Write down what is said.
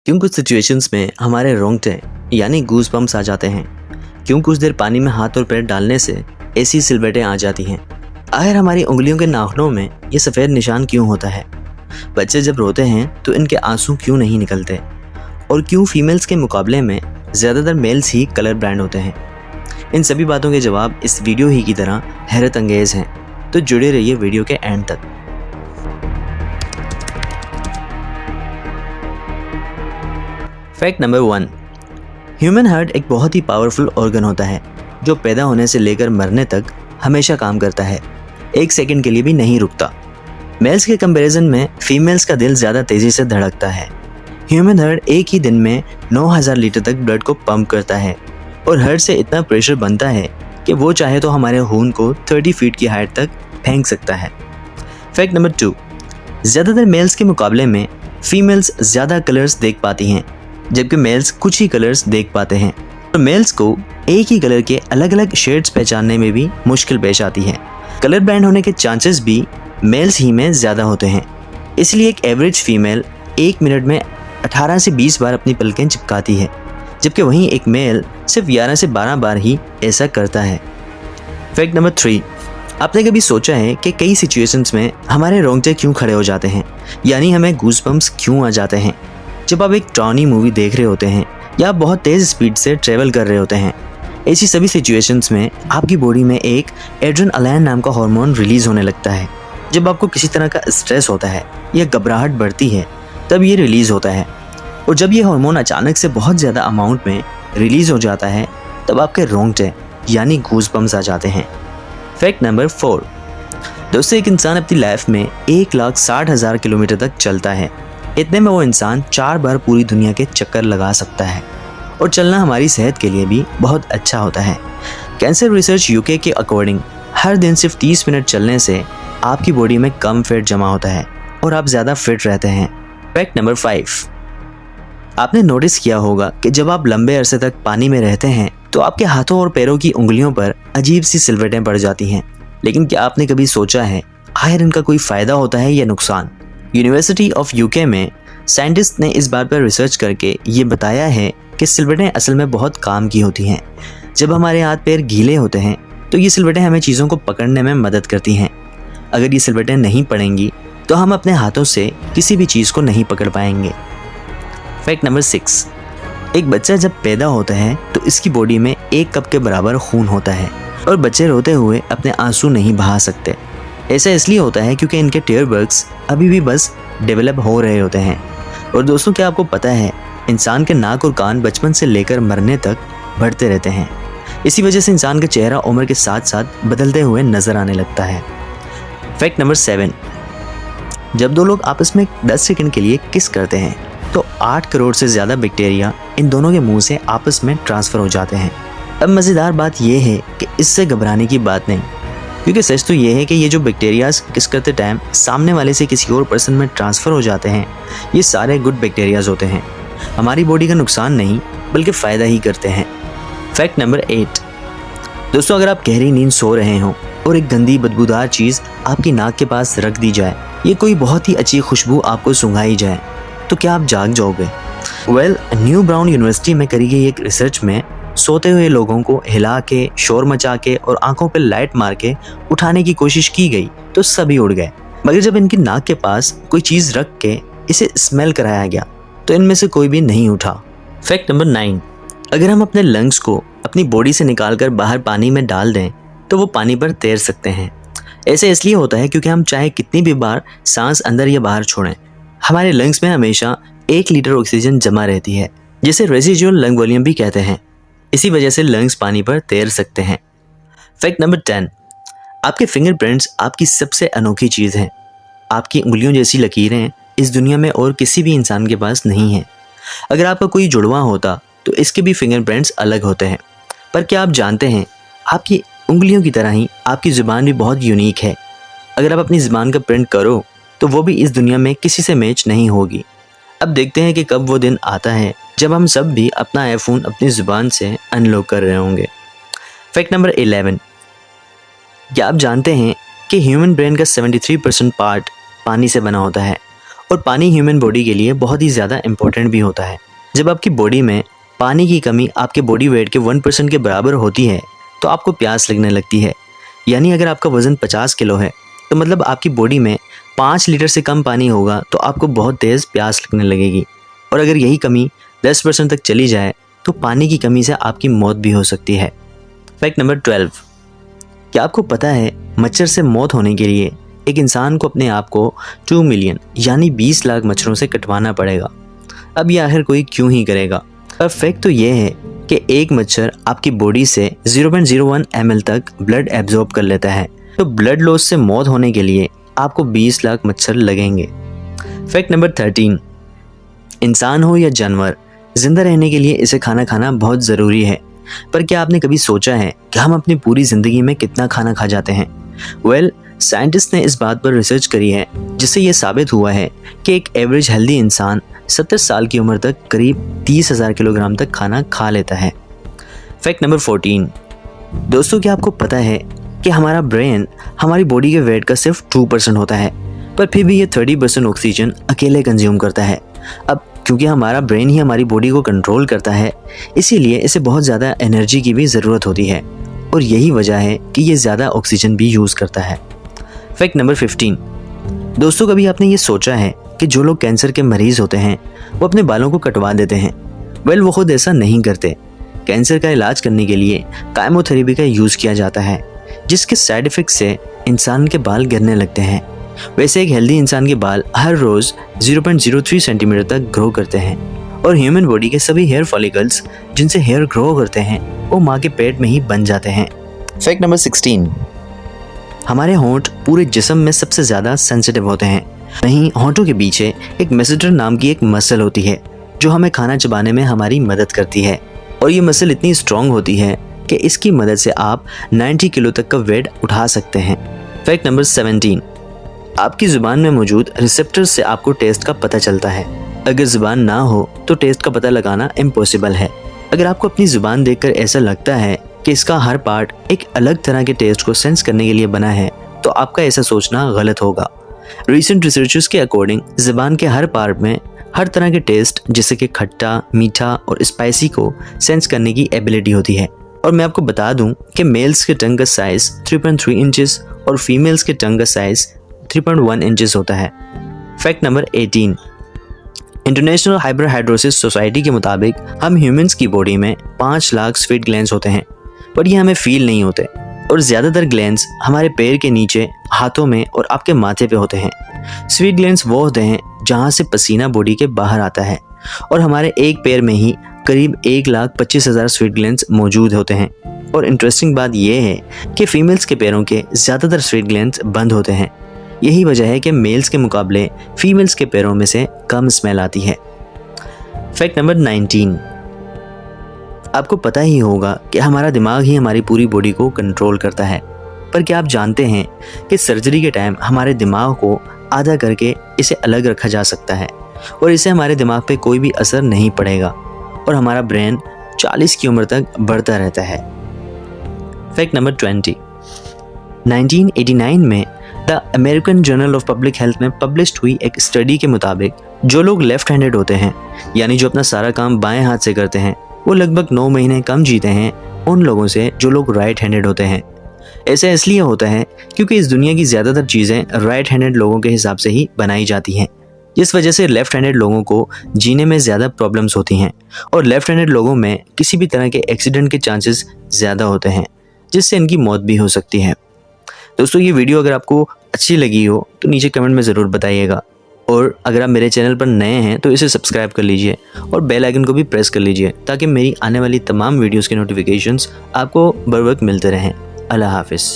क्यों कुछ सिचुएशंस में हमारे रोंगटे यानी गूज बम्स आ जाते हैं। क्यों कुछ देर पानी में हाथ और पैर डालने से ऐसी सिलवटें आ जाती हैं। आखिर हमारी उंगलियों के नाखूनों में ये सफ़ेद निशान क्यों होता है। बच्चे जब रोते हैं तो इनके आंसू क्यों नहीं निकलते, और क्यों फीमेल्स के मुकाबले में ज़्यादातर मेल्स ही कलर ब्लाइंड होते हैं। इन सभी बातों के जवाब इस वीडियो ही की तरह हैरत अंगेज़ हैं, तो जुड़े रहिए वीडियो के एंड तक। फैक्ट नंबर 1, ह्यूमन हार्ट एक बहुत ही पावरफुल ऑर्गन होता है जो पैदा होने से लेकर मरने तक हमेशा काम करता है, एक सेकंड के लिए भी नहीं रुकता। मेल्स के कंपैरिजन में फीमेल्स का दिल ज़्यादा तेज़ी से धड़कता है। ह्यूमन हार्ट एक ही दिन में 9000 लीटर तक ब्लड को पंप करता है, और हार्ट से इतना प्रेशर बनता है कि वो चाहे तो हमारे खून को 30 फीट की हाइट तक फेंक सकता है। फैक्ट नंबर 2, ज़्यादातर मेल्स के मुकाबले में फीमेल्स ज़्यादा कलर्स देख पाती हैं, जबकि मेल्स कुछ ही कलर्स देख पाते हैं। और मेल्स को एक ही कलर के अलग अलग शेड्स पहचानने में भी मुश्किल पेश आती है। कलर ब्लाइंड होने के चांसेस भी मेल्स ही में ज़्यादा होते हैं। इसलिए एक एवरेज फीमेल 1 मिनट में 18 से 20 बार अपनी पलकें चिपकाती है, जबकि वहीं एक मेल सिर्फ 11 से 12 बार ही ऐसा करता है। फैक्ट नंबर 3, आपने कभी सोचा है कि कई सिचुएशंस में हमारे रोंगटे क्यों खड़े हो जाते हैं, यानी हमें गूज़बम्प्स क्यों आ जाते हैं जब आप एक डरावनी मूवी देख रहे होते हैं या आप बहुत तेज़ स्पीड से ट्रैवल कर रहे होते हैं। ऐसी सभी सिचुएशंस में आपकी बॉडी में एक एड्रेनालाइन नाम का हार्मोन रिलीज़ होने लगता है। जब आपको किसी तरह का स्ट्रेस होता है या घबराहट बढ़ती है तब ये रिलीज़ होता है, और जब ये हार्मोन अचानक से बहुत ज़्यादा अमाउंट में रिलीज़ हो जाता है तब आपके रोंगटे यानी गूज़बम्प्स आ जाते हैं। फैक्ट नंबर 4, दोस्तों एक इंसान अपनी लाइफ में 1,60,000 किलोमीटर तक चलता है। इतने में वो इंसान 4 बार पूरी दुनिया के चक्कर लगा सकता है, और चलना हमारी सेहत के लिए भी बहुत अच्छा होता है। कैंसर रिसर्च यूके के अकॉर्डिंग हर दिन सिर्फ 30 मिनट चलने से आपकी बॉडी में कम फैट जमा होता है और आप ज़्यादा फिट रहते हैं। फैक्ट नंबर 5, आपने नोटिस किया होगा कि जब आप लंबे अरसे तक पानी में रहते हैं तो आपके हाथों और पैरों की उंगलियों पर अजीब सी सिलवटें पड़ जाती हैं। लेकिन क्या आपने कभी सोचा है आखिर इनका कोई फ़ायदा होता है या नुकसान? यूनिवर्सिटी ऑफ यूके में साइंटिस्ट ने इस बात पर रिसर्च करके ये बताया है कि सिलवटें असल में बहुत काम की होती हैं। जब हमारे हाथ पैर गीले होते हैं तो ये सिलवटें हमें चीज़ों को पकड़ने में मदद करती हैं। अगर ये सिलवटें नहीं पड़ेंगी तो हम अपने हाथों से किसी भी चीज़ को नहीं पकड़ पाएंगे। फैक्ट नंबर 6, एक बच्चा जब पैदा होता है तो इसकी बॉडी में 1 कप के बराबर खून होता है, और बच्चे रोते हुए अपने आंसू नहीं बहा सकते। ऐसा इसलिए होता है क्योंकि इनके टेयर बग्स अभी भी बस डेवलप हो रहे होते हैं। और दोस्तों क्या आपको पता है इंसान के नाक और कान बचपन से लेकर मरने तक बढ़ते रहते हैं। इसी वजह से इंसान का चेहरा उम्र के साथ साथ बदलते हुए नजर आने लगता है। फैक्ट नंबर 7, जब 2 लोग आपस में 10 सेकंड के लिए किस करते हैं तो 8 करोड़ से ज़्यादा बैक्टीरिया इन दोनों के मुंह से आपस में ट्रांसफ़र हो जाते हैं। अब मज़ेदार बात यह है कि इससे घबराने की बात नहीं, क्योंकि सच तो ये है कि ये जो बैक्टीरियाज किस करते टाइम सामने वाले से किसी और पर्सन में ट्रांसफ़र हो जाते हैं, ये सारे गुड बैक्टीरियाज होते हैं। हमारी बॉडी का नुकसान नहीं बल्कि फ़ायदा ही करते हैं। फैक्ट नंबर 8, दोस्तों अगर आप गहरी नींद सो रहे हों और एक गंदी बदबूदार चीज़ आपकी नाक के पास रख दी जाए, ये कोई बहुत ही अच्छी खुशबू आपको सूंघाई जाए, तो क्या आप जाग जाओगे? न्यू ब्राउन यूनिवर्सिटी में करी गई एक रिसर्च में सोते हुए लोगों को हिला के, शोर मचा के और आंखों पर लाइट मार के उठाने की कोशिश की गई तो सभी उड़ गए, मगर जब इनकी नाक के पास कोई चीज़ रख के इसे स्मेल कराया गया तो इनमें से कोई भी नहीं उठा। फैक्ट नंबर 9, अगर हम अपने लंग्स को अपनी बॉडी से निकालकर बाहर पानी में डाल दें तो वो पानी पर तैर सकते हैं। ऐसे इसलिए होता है क्योंकि हम चाहे कितनी भी बार सांस अंदर या बाहर छोड़ें, हमारे लंग्स में हमेशा 1 लीटर ऑक्सीजन जमा रहती है, जिसे रेसिजुअल लंग वॉल्यूम भी कहते हैं। इसी वजह से लंग्स पानी पर तैर सकते हैं। फैक्ट नंबर 10, आपके फिंगरप्रिंट्स आपकी सबसे अनोखी चीज़ हैं। आपकी उंगलियों जैसी लकीरें इस दुनिया में और किसी भी इंसान के पास नहीं हैं। अगर आपका कोई जुड़वा होता तो इसके भी फिंगरप्रिंट्स अलग होते हैं। पर क्या आप जानते हैं आपकी उंगलियों की तरह ही आपकी ज़ुबान भी बहुत यूनिक है। अगर आप अपनी ज़ुबान का प्रिंट करो तो वो भी इस दुनिया में किसी से मैच नहीं होगी। अब देखते हैं कि कब वो दिन आता है जब हम सब भी अपना आईफोन अपनी ज़ुबान से अनलॉक कर रहे होंगे। फैक्ट नंबर 11, क्या आप जानते हैं कि ह्यूमन ब्रेन का 73% पार्ट पानी से बना होता है, और पानी ह्यूमन बॉडी के लिए बहुत ही ज़्यादा इम्पोर्टेंट भी होता है। जब आपकी बॉडी में पानी की कमी आपके बॉडी वेट के 1% के बराबर होती है तो आपको प्यास लगने लगती है। यानी अगर आपका वज़न 50 किलो है तो मतलब आपकी बॉडी में 5 लीटर से कम पानी होगा तो आपको बहुत तेज़ प्यास लगने लगेगी। और अगर यही कमी 10% तक चली जाए तो पानी की कमी से आपकी मौत भी हो सकती है। फैक्ट नंबर 12, क्या आपको पता है मच्छर से मौत होने के लिए एक इंसान को अपने आप को 2 मिलियन यानी 20 लाख मच्छरों से कटवाना पड़ेगा। अब ये आखिर कोई क्यों ही करेगा? पर फैक्ट तो ये है कि एक मच्छर आपकी बॉडी से 0.01 ml तक ब्लड एब्जॉर्ब कर लेता है। तो ब्लड लॉस से मौत होने के लिए आपको 20 लाख मच्छर लगेंगे। फैक्ट नंबर 13, इंसान हो या जानवर, जिंदा रहने के लिए इसे खाना खाना बहुत ज़रूरी है। पर क्या आपने कभी सोचा है कि हम अपनी पूरी ज़िंदगी में कितना खाना खा जाते हैं? साइंटिस्ट ने इस बात पर रिसर्च करी है जिससे ये साबित हुआ है कि एक एवरेज हेल्दी इंसान 70 साल की उम्र तक करीब 30,000 किलोग्राम तक खाना खा लेता है। फैक्ट नंबर 14, दोस्तों क्या आपको पता है कि हमारा ब्रेन हमारी बॉडी के वेट का सिर्फ 2% होता है, पर फिर भी ये 30% ऑक्सीजन अकेले कंज्यूम करता है। अब क्योंकि हमारा ब्रेन ही हमारी बॉडी को कंट्रोल करता है, इसीलिए इसे बहुत ज़्यादा एनर्जी की भी ज़रूरत होती है और यही वजह है कि ये ज़्यादा ऑक्सीजन भी यूज़ करता है। फैक्ट नंबर 15, दोस्तों कभी आपने ये सोचा है कि जो लोग कैंसर के मरीज़ होते हैं वो अपने बालों को कटवा देते हैं? वो खुद ऐसा नहीं करते। कैंसर का इलाज करने के लिए कायमोथेरेपी का यूज़ किया जाता है जिसके साइड इफ़ेक्ट से इंसान के बाल गिरने लगते हैं। वैसे एक हेल्दी इंसान के बाल हर रोज़ 0.03 सेंटीमीटर तक ग्रो करते हैं और ह्यूमन बॉडी के सभी हेयर फॉलिकल्स जिनसे हेयर ग्रो करते हैं वो माँ के पेट में ही बन जाते हैं। फैक्ट नंबर 16, हमारे होंठ पूरे जिस्म में सबसे ज़्यादा सेंसिटिव होते हैं। वहीं होंठों के पीछे एक मेसेटर नाम की एक मसल होती है जो हमें खाना चबाने में हमारी मदद करती है और ये मसल इतनी स्ट्रॉन्ग होती है कि इसकी मदद से आप 90 किलो तक का वेट उठा सकते हैं। फैक्ट नंबर 17, आपकी ज़ुबान में मौजूद रिसेप्टर्स से आपको टेस्ट का पता चलता है। अगर ज़ुबान ना हो तो टेस्ट का पता लगाना इम्पॉसिबल है। अगर आपको अपनी ज़ुबान देखकर ऐसा लगता है कि इसका हर पार्ट एक अलग तरह के टेस्ट को सेंस करने के लिए बना है तो आपका ऐसा सोचना गलत होगा। रिसेंट रिसर्चर्स के अकॉर्डिंग ज़ुबान के हर पार्ट में हर तरह के टेस्ट जैसे कि खट्टा, मीठा और स्पाइसी को सेंस करने की एबिलिटी होती है। और मैं आपको बता दूं कि मेल्स के टंग का साइज़ 3.3 इंचेस और फीमेल्स के टंग का साइज़ 3.1 इंचेस होता है। Fact number 18, international hyperhidrosis society के मुताबिक हम ह्यूमंस की बॉडी में 5 लाख स्वीट ग्लैंड्स होते हैं पर ये हमें फील नहीं होते और ज़्यादातर ग्लैंड्स हमारे पैर के नीचे, हाथों में और आपके माथे पे होते हैं। स्वीट ग्लैंड्स वो होते हैं जहाँ से पसीना बॉडी के बाहर आता है और हमारे एक पैर में ही करीब 1,25,000 स्वीट ग्लैंड्स मौजूद होते हैं। और इंटरेस्टिंग बात यह है कि फीमेल्स के पैरों के ज़्यादातर स्वीट ग्लैंड्स बंद होते हैं। यही वजह है कि मेल्स के मुकाबले फीमेल्स के पैरों में से कम स्मेल आती है। फैक्ट नंबर 19, आपको पता ही होगा कि हमारा दिमाग ही हमारी पूरी बॉडी को कंट्रोल करता है, पर क्या आप जानते हैं कि सर्जरी के टाइम हमारे दिमाग को आधा करके इसे अलग रखा जा सकता है और इससे हमारे दिमाग पे कोई भी असर नहीं पड़ेगा और हमारा ब्रेन 40 की उम्र तक बढ़ता रहता है। फैक्ट नंबर 20, 1989 में the American journal of public health में पब्लिश्ड हुई एक स्टडी के मुताबिक जो लोग लेफ्ट हैंडेड होते हैं यानी जो अपना सारा काम बाएं हाथ से करते हैं वो लगभग 9 महीने कम जीते हैं उन लोगों से जो लोग राइट हैंडेड होते हैं। ऐसा इसलिए होता है क्योंकि इस दुनिया की ज़्यादातर चीज़ें राइट हैंडेड लोगों के हिसाब से ही बनाई जाती हैं, जिस वजह से लेफ़्ट हैंडेड लोगों को जीने में ज़्यादा प्रॉब्लम्स होती हैं और लेफ़्ट हैंडेड लोगों में किसी भी तरह के एक्सीडेंट के चांसेस ज़्यादा होते हैं जिससे इनकी मौत भी हो सकती है। दोस्तों ये वीडियो अगर आपको अच्छी लगी हो तो नीचे कमेंट में ज़रूर बताइएगा और अगर आप मेरे चैनल पर नए हैं तो इसे सब्सक्राइब कर लीजिए और बेल आइकन को भी प्रेस कर लीजिए ताकि मेरी आने वाली तमाम वीडियोस के नोटिफिकेशंस आपको बर वक्त मिलते रहें। अल्लाह हाफिज़।